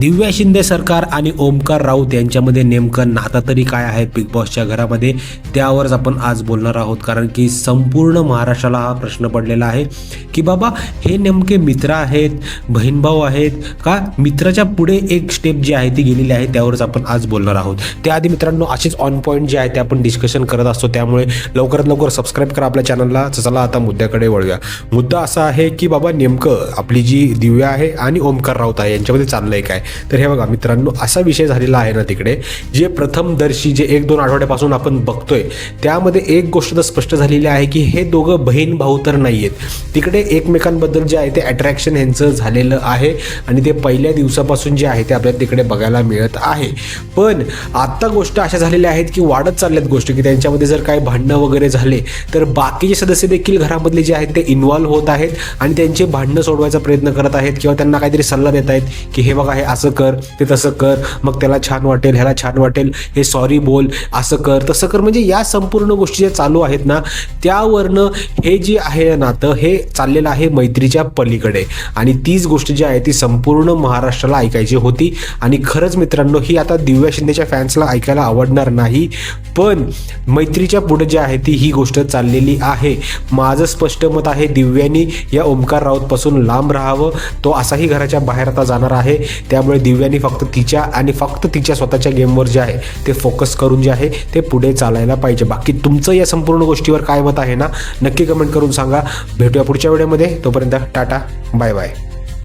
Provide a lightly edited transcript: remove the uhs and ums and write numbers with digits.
दिव्या शिंदे सरकार आणि ओमकार राऊत यांच्यामध्ये नेमकं नातं तरी काय आहे बिग बॉसच्या घरामध्ये, त्यावरच आपण आज बोलणार आहोत. कारण की संपूर्ण महाराष्ट्राला हा प्रश्न पडलेला आहे की बाबा हे नेमके मित्र आहेत, बहीणभाऊ आहेत का मित्राच्या पुढे एक स्टेप जी आहे ती गेलेली आहे, त्यावरच आपण आज बोलणार आहोत. त्याआधी मित्रांनो असेच ऑन पॉईंट जे आहे ते आपण डिस्कशन करत असतो, त्यामुळे लवकरात लवकर सबस्क्राईब करा आपल्या चॅनलला. चला आता मुद्द्याकडे वळूया. मुद्दा असा आहे की बाबा नेमकं आपली जी दिव्या आहे आणि ओमकार राऊत आहे यांच्यामध्ये चाललंय काय. तर हे बघा मित्रांनो, असा विषय झालेला आहे ना तिकडे, जे प्रथमदर्शी जे 1-2 आठवड्यापासून आपण बघतोय त्यामध्ये एक गोष्ट तर स्पष्ट झालेली आहे की हे दोघं बहीण भाऊ तर नाही आहेत. तिकडे एकमेकांबद्दल जे आहे ते अट्रॅक्शन यांचं झालेलं आहे आणि ते पहिल्या दिवसापासून जे आहे ते आपल्याला तिकडे बघायला मिळत आहे. पण आता गोष्ट अशा झालेल्या आहेत की वाढत चालल्यात गोष्टी की त्यांच्यामध्ये जर काही भांडणं वगैरे झाले तर बाकीचे सदस्य देखील घरामधले जे आहेत ते इन्व्हॉल्व्ह होत आहेत आणि त्यांचे भांडणं सोडवायचा प्रयत्न करत आहेत किंवा त्यांना काहीतरी सल्ला देत आहेत की हे बघा हे असं कर, ते तसं कर, मग त्याला छान वाटेल, ह्याला छान वाटेल, हे सॉरी बोल, असं कर तसं कर. म्हणजे या संपूर्ण गोष्टी ज्या चालू आहेत ना त्यावरनं हे जे आहे नातं हे चाललेलं आहे मैत्रीच्या पलीकडे. आणि तीच गोष्ट जी आहे ती संपूर्ण महाराष्ट्राला ऐकायची होती. आणि खरंच मित्रांनो, ही आता दिव्या शिंदेच्या फॅन्सला ऐकायला आवडणार नाही, पण मैत्रीच्या पुढे जे आहे ती ही गोष्ट चाललेली आहे. माझं स्पष्ट मत आहे, दिव्यानी या ओमकार राऊतपासून लांब राहावं. तो असाही घराच्या बाहेर आता जाणार आहे, त्यामुळे दिव्यानी फक्त तिच्या स्वतःच्या गेमवर जे आहे ते फोकस करून जे आहे ते पुढे चालायला पाहिजे. बाकी तुमचं या संपूर्ण गोष्टीवर काय मत आहे ना, नक्की कमेंट करून सांगा. भेटूया पुढच्या व्हिडिओमध्ये. तोपर्यंत टाटा, बाय बाय.